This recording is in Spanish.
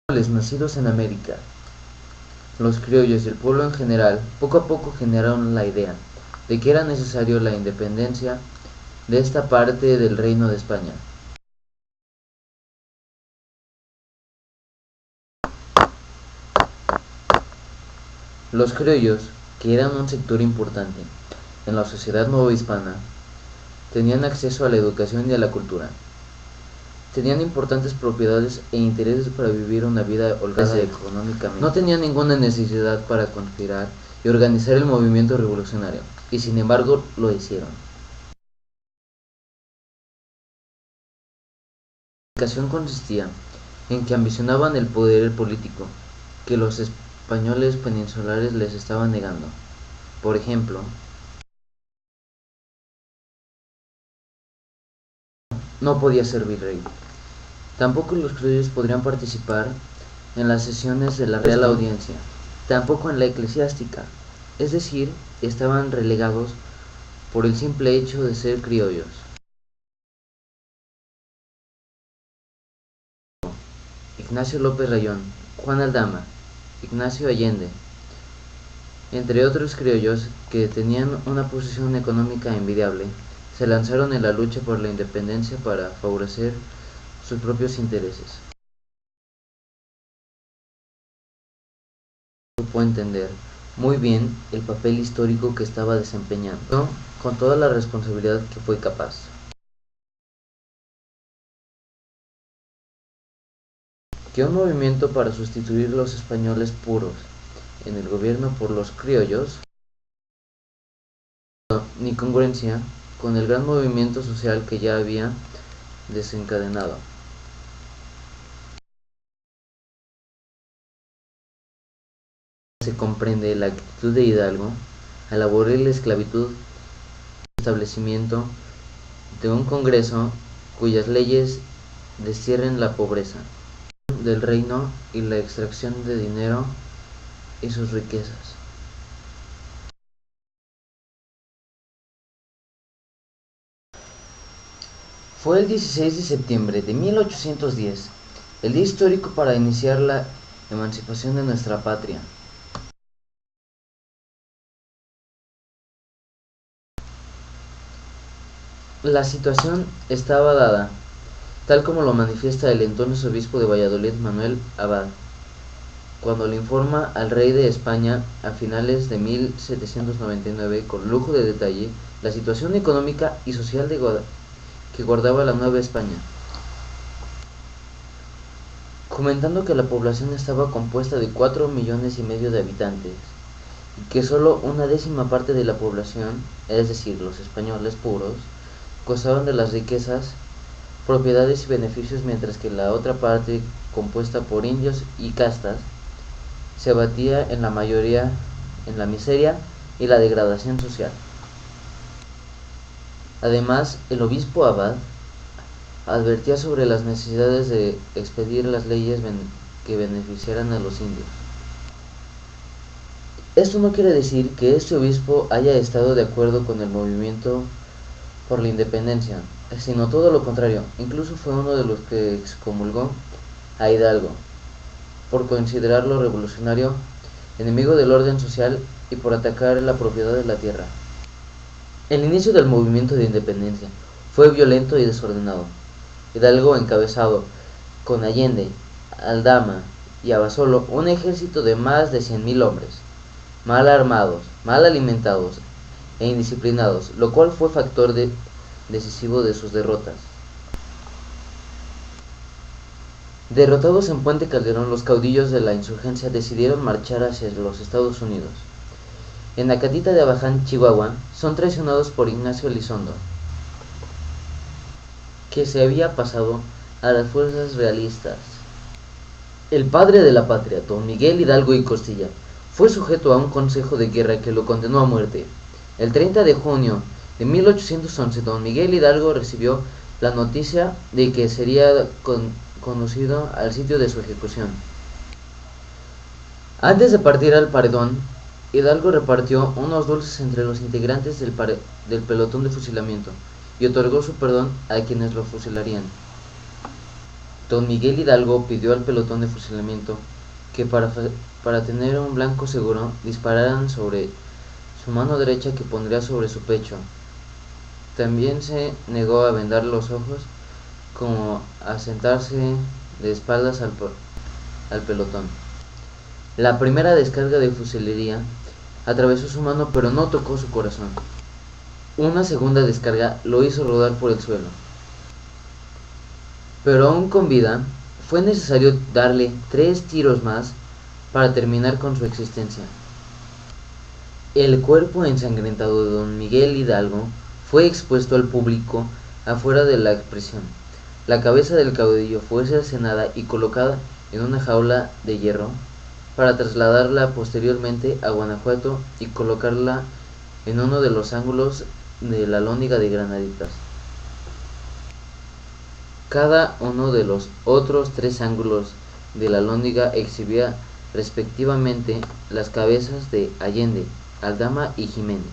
Nacidos en América, los criollos y el pueblo en general poco a poco generaron la idea de que era necesario la independencia de esta parte del Reino de España. Los criollos, que eran un sector importante en la sociedad novohispana, tenían acceso a la educación y a la cultura. Tenían importantes propiedades e intereses para vivir una vida holgada económicamente. No tenían ninguna necesidad para conspirar y organizar el movimiento revolucionario, y sin embargo lo hicieron. La educación consistía en que ambicionaban el poder político que los españoles peninsulares les estaban negando. Por ejemplo, no podía ser virrey. Tampoco los criollos podrían participar en las sesiones de la Real Audiencia, tampoco en la eclesiástica, es decir, estaban relegados por el simple hecho de ser criollos. Ignacio López Rayón, Juan Aldama, Ignacio Allende, entre otros criollos que tenían una posición económica envidiable, se lanzaron en la lucha por la independencia para favorecer sus propios intereses. Supo entender muy bien el papel histórico que estaba desempeñando, con toda la responsabilidad que fue capaz. Que un movimiento para sustituir los españoles puros en el gobierno por los criollos, ni congruencia con el gran movimiento social que ya había desencadenado. Se comprende la actitud de Hidalgo al abolir la esclavitud, el establecimiento de un Congreso cuyas leyes destierren la pobreza del reino y la extracción de dinero y sus riquezas. Fue el 16 de septiembre de 1810, el día histórico para iniciar la emancipación de nuestra patria. La situación estaba dada, tal como lo manifiesta el entonces obispo de Valladolid, Manuel Abad, cuando le informa al rey de España a finales de 1799 con lujo de detalle la situación económica y social que guardaba la Nueva España, comentando que la población estaba compuesta de 4,5 millones de habitantes y que solo una décima parte de la población, es decir, los españoles puros, gozaban de las riquezas, propiedades y beneficios, mientras que la otra parte, compuesta por indios y castas, se abatía en la mayoría en la miseria y la degradación social. Además, el obispo Abad advertía sobre las necesidades de expedir las leyes que beneficiaran a los indios. Esto no quiere decir que este obispo haya estado de acuerdo con el movimiento por la independencia, sino todo lo contrario. Incluso fue uno de los que excomulgó a Hidalgo por considerarlo revolucionario, enemigo del orden social y por atacar la propiedad de la tierra. El inicio del movimiento de independencia fue violento y desordenado. Hidalgo encabezado, con Allende, Aldama y Abasolo, un ejército de más de 100,000 hombres, mal armados, mal alimentados e indisciplinados, lo cual fue factor decisivo de sus derrotas. Derrotados en Puente Calderón, los caudillos de la insurgencia decidieron marchar hacia los Estados Unidos. En Acatita de Abaján, Chihuahua, son traicionados por Ignacio Elizondo, que se había pasado a las fuerzas realistas. El padre de la patria, don Miguel Hidalgo y Costilla, fue sujeto a un consejo de guerra que lo condenó a muerte. El 30 de junio de 1811, don Miguel Hidalgo recibió la noticia de que sería conducido al sitio de su ejecución. Antes de partir al paredón, Hidalgo repartió unos dulces entre los integrantes del pelotón de fusilamiento y otorgó su perdón a quienes lo fusilarían. Don Miguel Hidalgo pidió al pelotón de fusilamiento que para tener un blanco seguro dispararan sobre su mano derecha que pondría sobre su pecho. También se negó a vendar los ojos como a sentarse de espaldas al pelotón. La primera descarga de fusilería atravesó su mano pero no tocó su corazón. Una segunda descarga lo hizo rodar por el suelo. Pero aún con vida, fue necesario darle 3 tiros más para terminar con su existencia. El cuerpo ensangrentado de don Miguel Hidalgo fue expuesto al público afuera de la prisión. La cabeza del caudillo fue cercenada y colocada en una jaula de hierro para trasladarla posteriormente a Guanajuato y colocarla en uno de los ángulos de la Alhóndiga de Granaditas. Cada uno de los otros 3 ángulos de la Alhóndiga exhibía respectivamente las cabezas de Allende, Aldama y Jiménez.